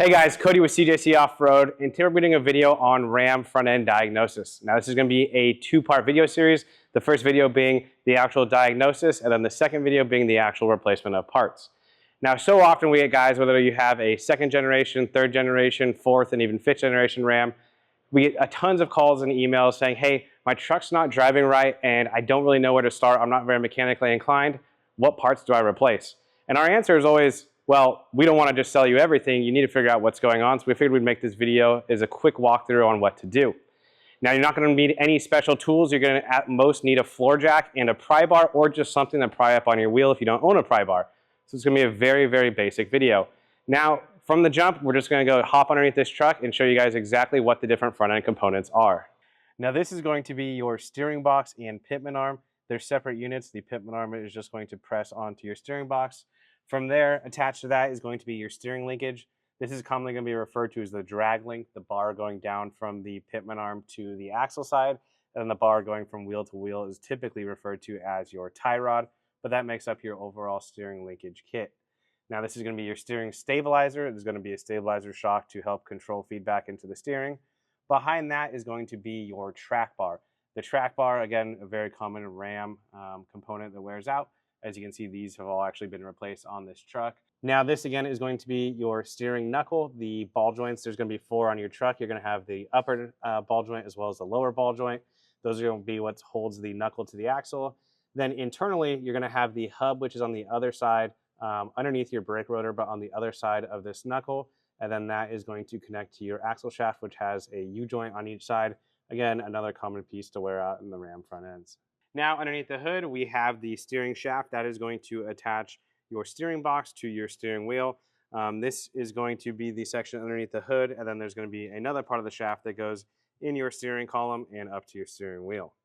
Hey guys, Cody with CJC Off-Road, and today we're doing a video on Ram front-end diagnosis. Now this is going to be a two-part video series, the first video being the actual diagnosis, and then the second video being the actual replacement of parts. Now so often we get guys, whether you have a second generation, third generation, fourth, and even fifth generation Ram, we get tons of calls and emails saying, hey, my truck's not driving right and I don't really know where to start, I'm not very mechanically inclined, what parts do I replace? And our answer is always, well, we don't want to just sell you everything. You need to figure out what's going on. So we figured we'd make this video as a quick walkthrough on what to do. Now, you're not going to need any special tools. You're going to at most need a floor jack and a pry bar, or just something to pry up on your wheel if you don't own a pry bar. So it's going to be a very, very basic video. Now, from the jump, we're just going to go hop underneath this truck and show you guys exactly what the different front end components are. Now, this is going to be your steering box and pitman arm. They're separate units. The pitman arm is just going to press onto your steering box. From there, attached to that is going to be your steering linkage. This is commonly going to be referred to as the drag link, the bar going down from the pitman arm to the axle side, and then the bar going from wheel to wheel is typically referred to as your tie rod, but that makes up your overall steering linkage kit. Now this is going to be your steering stabilizer. There's going to be a stabilizer shock to help control feedback into the steering. Behind that is going to be your track bar. The track bar, again, a very common Ram component that wears out. As you can see, these have all actually been replaced on this truck. Now this again is going to be your steering knuckle, the ball joints. There's going to be 4 on your truck. You're going to have the upper ball joint as well as the lower ball joint. Those are going to be what holds the knuckle to the axle. Then internally, you're going to have the hub, which is on the other side, underneath your brake rotor, but on the other side of this knuckle. And then that is going to connect to your axle shaft, which has a U-joint on each side. Again, another common piece to wear out in the Ram front ends. Now underneath the hood, we have the steering shaft that is going to attach your steering box to your steering wheel. This is going to be the section underneath the hood, and then there's going to be another part of the shaft that goes in your steering column and up to your steering wheel.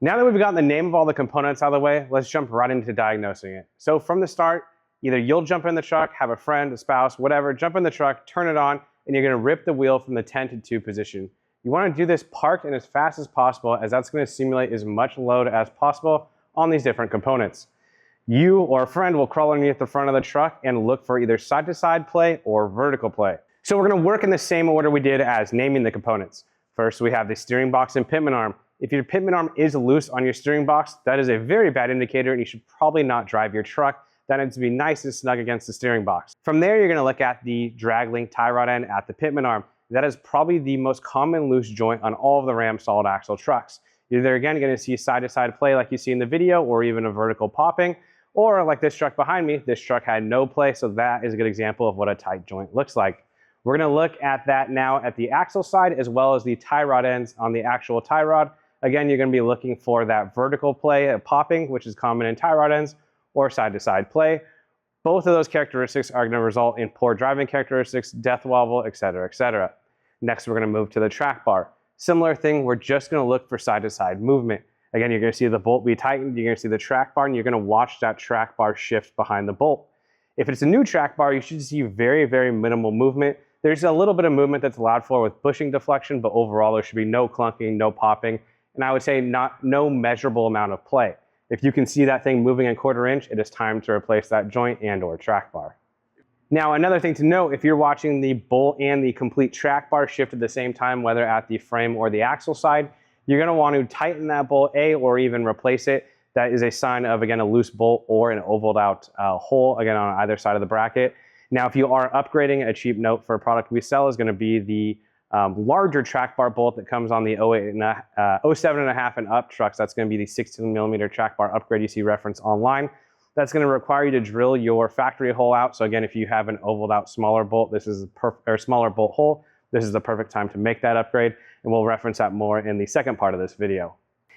Now that we've gotten the name of all the components out of the way, let's jump right into diagnosing it. So from the start, either you'll jump in the truck, have a friend, a spouse, whatever, jump in the truck, turn it on, and you're going to rip the wheel from the 10 to 2 position. You want to do this parked and as fast as possible, as that's going to simulate as much load as possible on these different components. You or a friend will crawl underneath the front of the truck and look for either side-to-side play or vertical play. So we're going to work in the same order we did as naming the components. First, we have the steering box and pitman arm. If your pitman arm is loose on your steering box, that is a very bad indicator and you should probably not drive your truck. That needs to be nice and snug against the steering box. From there, you're going to look at the drag link tie rod end at the pitman arm. That is probably the most common loose joint on all of the Ram solid axle trucks. You're either again going to see side-to-side play like you see in the video, or even a vertical popping, or like this truck behind me, this truck had no play, so that is a good example of what a tight joint looks like. We're going to look at that now at the axle side as well as the tie rod ends on the actual tie rod. Again, you're going to be looking for that vertical play, popping, which is common in tie rod ends, or side-to-side play. Both of those characteristics are going to result in poor driving characteristics, death wobble, etc., etc. Next, we're going to move to the track bar. Similar thing, we're just going to look for side-to-side movement. Again, you're going to see the bolt be tightened, you're going to see the track bar, and you're going to watch that track bar shift behind the bolt. If it's a new track bar, you should see very, very minimal movement. There's a little bit of movement that's allowed for with bushing deflection, but overall there should be no clunking, no popping, and I would say no measurable amount of play. If you can see that thing moving a 1/4 inch, it is time to replace that joint and or track bar. Now, another thing to note, if you're watching the bolt and the complete track bar shift at the same time, whether at the frame or the axle side, you're going to want to tighten that bolt, or even replace it. That is a sign of, again, a loose bolt or an ovaled out hole, again, on either side of the bracket. Now, if you are upgrading, a cheap note for a product we sell is going to be the larger track bar bolt that comes on the 07.5 and up trucks. That's going to be the 16mm track bar upgrade you see referenced online. That's going to require you to drill your factory hole out. So again, if you have an ovaled out smaller bolt, this is or smaller bolt hole, this is the perfect time to make that upgrade. And we'll reference that more in the second part of this video.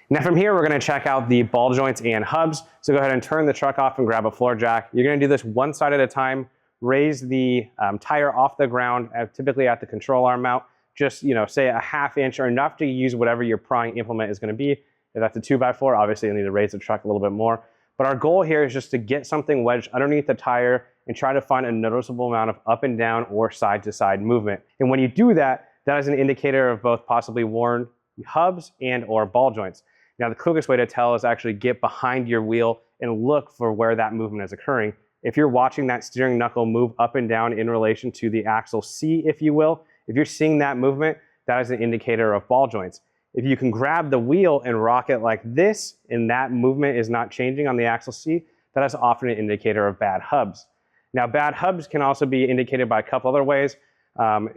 Now from here, we're going to check out the ball joints and hubs. So go ahead and turn the truck off and grab a floor jack. You're going to do this one side at a time. Raise the tire off the ground, typically at the control arm mount. Just, say a 1/2 inch or enough to use whatever your prying implement is going to be. If that's a 2x4, obviously you'll need to raise the truck a little bit more. But our goal here is just to get something wedged underneath the tire and try to find a noticeable amount of up and down or side-to-side movement. And when you do that, that is an indicator of both possibly worn hubs and or ball joints. Now, the quickest way to tell is actually get behind your wheel and look for where that movement is occurring. if you're watching that steering knuckle move up and down in relation to the axle C, if you will, if you're seeing that movement, that is an indicator of ball joints. If you can grab the wheel and rock it like this, and that movement is not changing on the axle C, that is often an indicator of bad hubs. Now, bad hubs can also be indicated by a couple other ways.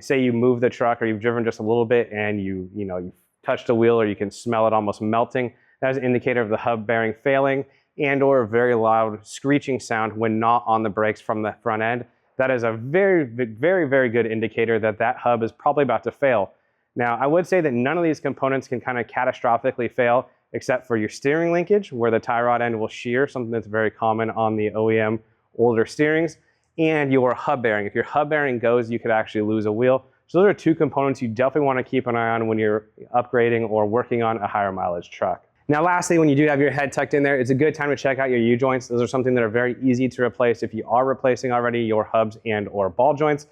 Say you move the truck or you've driven just a little bit and you touch the wheel, or you can smell it almost melting. That is an indicator of the hub bearing failing, and or a very loud screeching sound when not on the brakes from the front end. That is a very, very, very good indicator that that hub is probably about to fail. Now, I would say that none of these components can kind of catastrophically fail except for your steering linkage, where the tie rod end will shear, something that's very common on the OEM older steerings, and your hub bearing. If your hub bearing goes, you could actually lose a wheel. So those are two components you definitely want to keep an eye on when you're upgrading or working on a higher mileage truck. Now, lastly, when you do have your head tucked in there, it's a good time to check out your U-joints. Those are something that are very easy to replace if you are replacing already your hubs and or ball joints.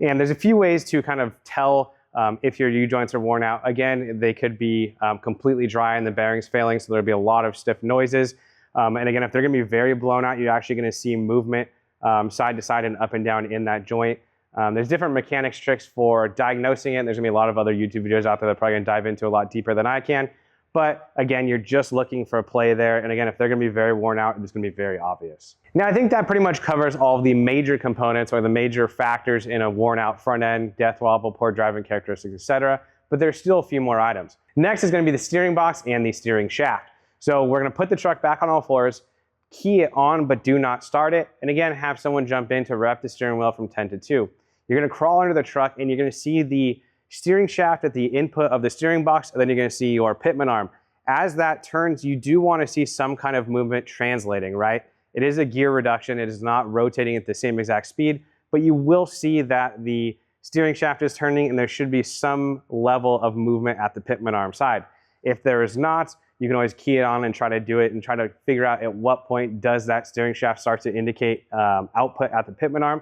And there's a few ways to kind of tell if your U-joints are worn out. Again, they could be completely dry and the bearings failing, so there'll be a lot of stiff noises. And again, if they're going to be very blown out, you're actually going to see movement side to side and up and down in that joint. There's different mechanics tricks for diagnosing it. There's going to be a lot of other YouTube videos out there that are probably going to dive into a lot deeper than I can. But again, you're just looking for a play there. And again, if they're going to be very worn out, it's going to be very obvious. Now, I think that pretty much covers all of the major components or the major factors in a worn out front end, death wobble, poor driving characteristics, etc. But there's still a few more items. Next is going to be the steering box and the steering shaft. So we're going to put the truck back on all fours, key it on, but do not start it. And again, have someone jump in to rep the steering wheel from 10 to 2. You're going to crawl under the truck and you're going to see the steering shaft at the input of the steering box, and then you're going to see your pitman arm. As that turns, you do want to see some kind of movement translating, right? It is a gear reduction. It is not rotating at the same exact speed, but you will see that the steering shaft is turning and there should be some level of movement at the pitman arm side. If there is not, you can always key it on and try to do it and try to figure out at what point does that steering shaft start to indicate output at the pitman arm.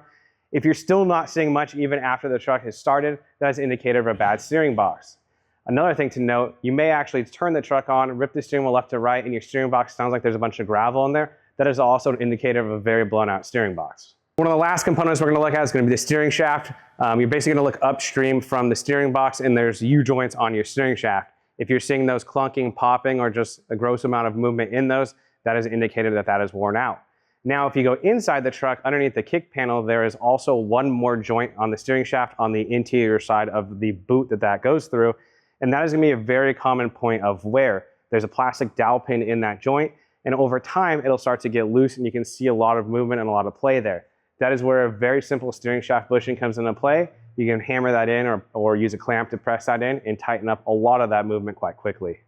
If you're still not seeing much even after the truck has started, that's an indicator of a bad steering box. Another thing to note, you may actually turn the truck on, rip the steering wheel left to right, and your steering box sounds like there's a bunch of gravel in there. That is also an indicator of a very blown out steering box. One of the last components we're going to look at is going to be the steering shaft. You're basically going to look upstream from the steering box, and there's U-joints on your steering shaft. If you're seeing those clunking, popping, or just a gross amount of movement in those, that is an indicator that that is worn out. Now, if you go inside the truck, underneath the kick panel, there is also one more joint on the steering shaft on the interior side of the boot that goes through. And that is going to be a very common point of wear. There's a plastic dowel pin in that joint, and over time, it'll start to get loose, and you can see a lot of movement and a lot of play there. That is where a very simple steering shaft bushing comes into play. You can hammer that in or use a clamp to press that in and tighten up a lot of that movement quite quickly.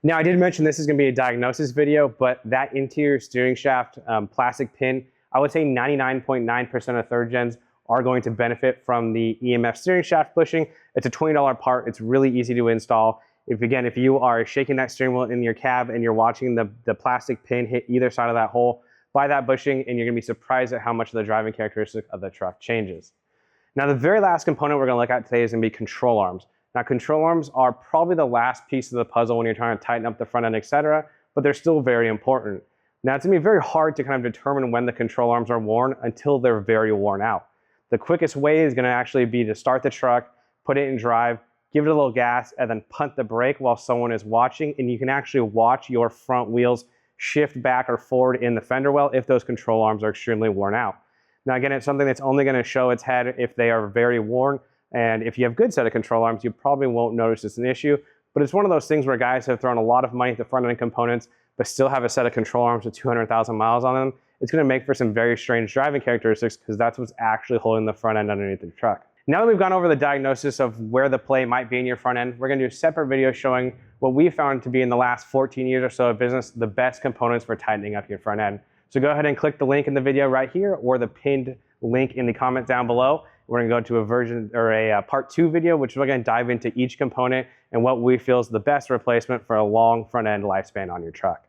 Now, I did mention this is going to be a diagnosis video, but that interior steering shaft plastic pin, I would say 99.9% of third gens are going to benefit from the EMF steering shaft bushing. It's a $20 part. It's really easy to install. If you are shaking that steering wheel in your cab and you're watching the plastic pin hit either side of that hole, buy that bushing and you're going to be surprised at how much the driving characteristic of the truck changes. Now, the very last component we're going to look at today is going to be control arms. Now, control arms are probably the last piece of the puzzle when you're trying to tighten up the front end, etc., but they're still very important. Now, it's going to be very hard to kind of determine when the control arms are worn until they're very worn out. The quickest way is going to actually be to start the truck, put it in drive, give it a little gas, and then punt the brake while someone is watching, and you can actually watch your front wheels shift back or forward in the fender well if those control arms are extremely worn out. Now, again, it's something that's only going to show its head if they are very worn. And if you have a good set of control arms, you probably won't notice it's an issue. But it's one of those things where guys have thrown a lot of money at the front end components, but still have a set of control arms with 200,000 miles on them. It's going to make for some very strange driving characteristics because that's what's actually holding the front end underneath the truck. Now that we've gone over the diagnosis of where the play might be in your front end, we're going to do a separate video showing what we found to be in the last 14 years or so of business, the best components for tightening up your front end. So go ahead and click the link in the video right here or the pinned link in the comment down below. We're going to go to a part 2 video, which we're going to dive into each component and what we feel is the best replacement for a long front end lifespan on your truck.